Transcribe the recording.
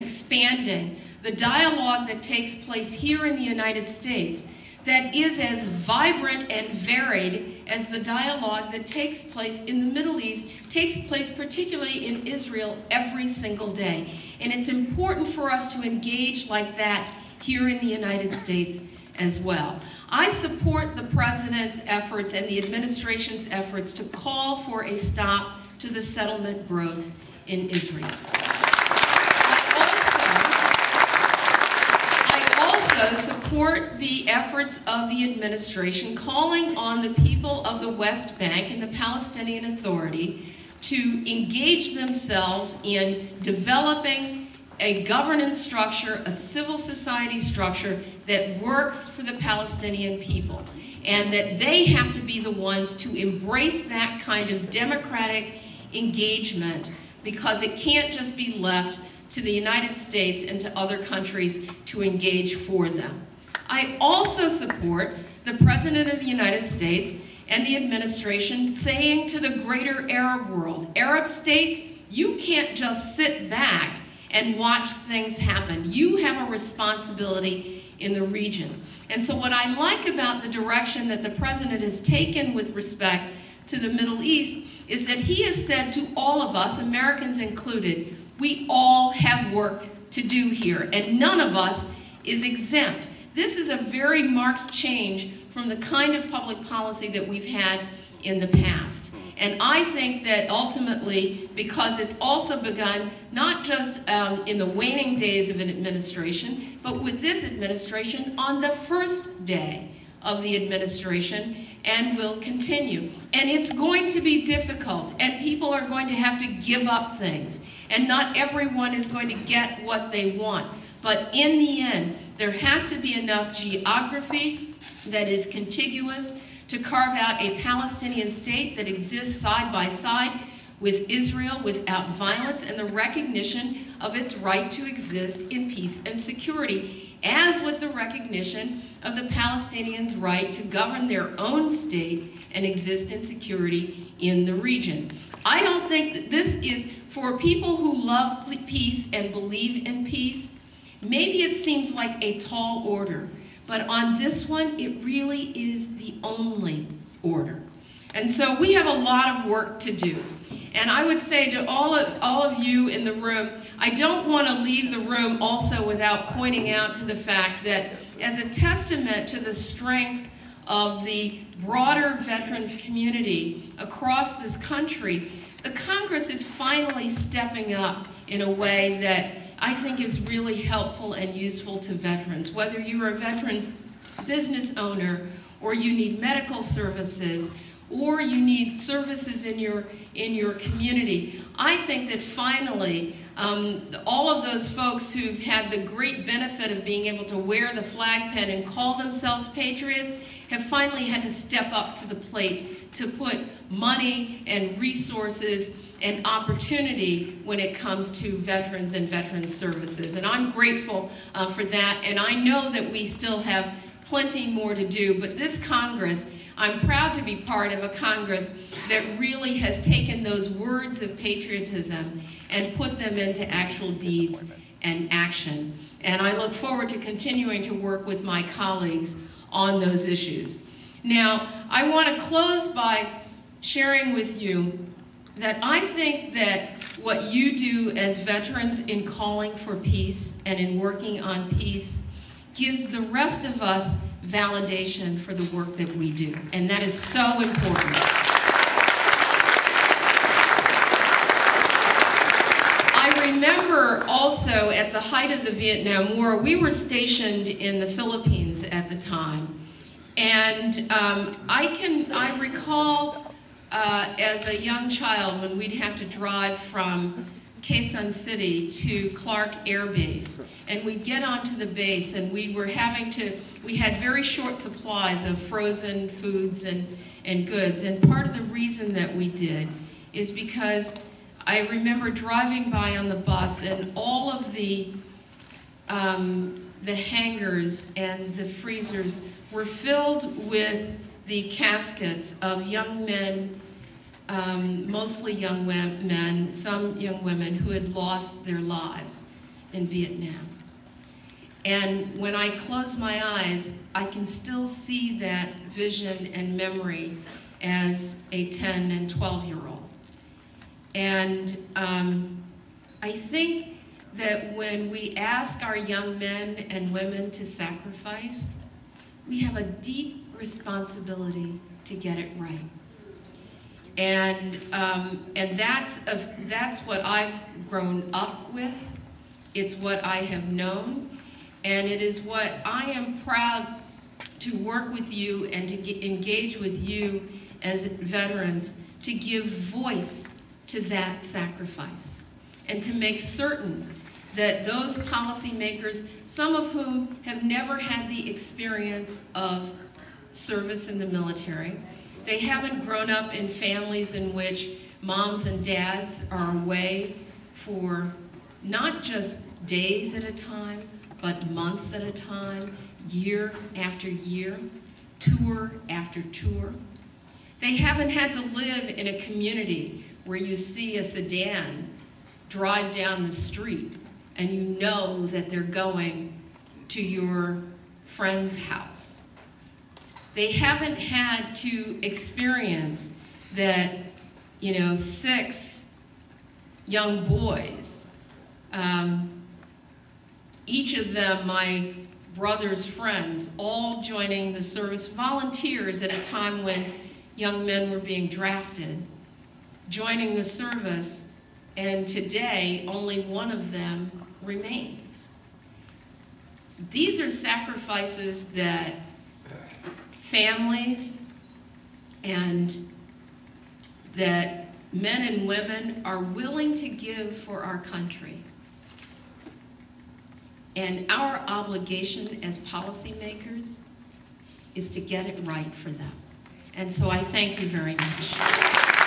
expanding the dialogue that takes place here in the United States that is as vibrant and varied as the dialogue that takes place in the Middle East, takes place particularly in Israel every single day. And it's important for us to engage like that here in the United States as well. I support the President's efforts and the administration's efforts to call for a stop to the settlement growth in Israel. I also support the efforts of the administration calling on the people of the West Bank and the Palestinian Authority to engage themselves in developing a governance structure, a civil society structure that works for the Palestinian people, and that they have to be the ones to embrace that kind of democratic engagement, because it can't just be left to the United States and to other countries to engage for them. I also support the President of the United States and the administration saying to the greater Arab world, Arab states, you can't just sit back and watch things happen. You have a responsibility in the region. And so what I like about the direction that the President has taken with respect to the Middle East is that he has said to all of us, Americans included, we all have work to do here, and none of us is exempt. This is a very marked change from the kind of public policy that we've had in the past. And I think that ultimately, because it's also begun not just in the waning days of an administration, but with this administration on the first day of the administration, and will continue. And it's going to be difficult, and people are going to have to give up things, and not everyone is going to get what they want. But in the end, there has to be enough geography that is contiguous to carve out a Palestinian state that exists side by side with Israel without violence, and the recognition of its right to exist in peace and security, as with the recognition of the Palestinians' right to govern their own state and exist in security in the region. I don't think that this is, for people who love peace and believe in peace, maybe it seems like a tall order, but on this one, it really is the only order. And so we have a lot of work to do. And I would say to all of you in the room, I don't want to leave the room also without pointing out to the fact that as a testament to the strength of the broader veterans community across this country, the Congress is finally stepping up in a way that I think is really helpful and useful to veterans. Whether you're a veteran business owner, or you need medical services, or you need services in your community, I think that finally all of those folks who've had the great benefit of being able to wear the flag pin and call themselves patriots have finally had to step up to the plate to put money and resources and opportunity when it comes to veterans and veterans services. And I'm grateful for that, and I know that we still have plenty more to do, but this Congress, I'm proud to be part of a Congress that really has taken those words of patriotism and put them into actual deeds and action. And I look forward to continuing to work with my colleagues on those issues. Now, I want to close by sharing with you that I think that what you do as veterans in calling for peace and in working on peace gives the rest of us validation for the work that we do, and that is so important. I remember also at the height of the Vietnam War, we were stationed in the Philippines at the time, and I recall as a young child when we'd have to drive from Quezon City to Clark Air Base, and we'd get onto the base, and we had very short supplies of frozen foods and goods, and part of the reason that we did is because I remember driving by on the bus, and all of the hangars and the freezers were filled with the caskets of young men, mostly young men, some young women who had lost their lives. in Vietnam. And when I close my eyes, I can still see that vision and memory as a 10 and 12-year-old. And I think that when we ask our young men and women to sacrifice, we have a deep responsibility to get it right. And that's what I've grown up with. It's what I have known, and it is what I am proud to work with you and to engage with you as veterans to give voice to that sacrifice and to make certain that those policymakers, some of whom have never had the experience of service in the military, they haven't grown up in families in which moms and dads are away for not just days at a time, but months at a time, year after year, tour after tour. They haven't had to live in a community where you see a sedan drive down the street and you know that they're going to your friend's house. They haven't had to experience that, 6 young boys, each of them my brother's friends, all joining the service, volunteers at a time when young men were being drafted, joining the service, and today only one of them remains. These are sacrifices that families and that men and women are willing to give for our country. And our obligation as policymakers is to get it right for them. And so I thank you very much.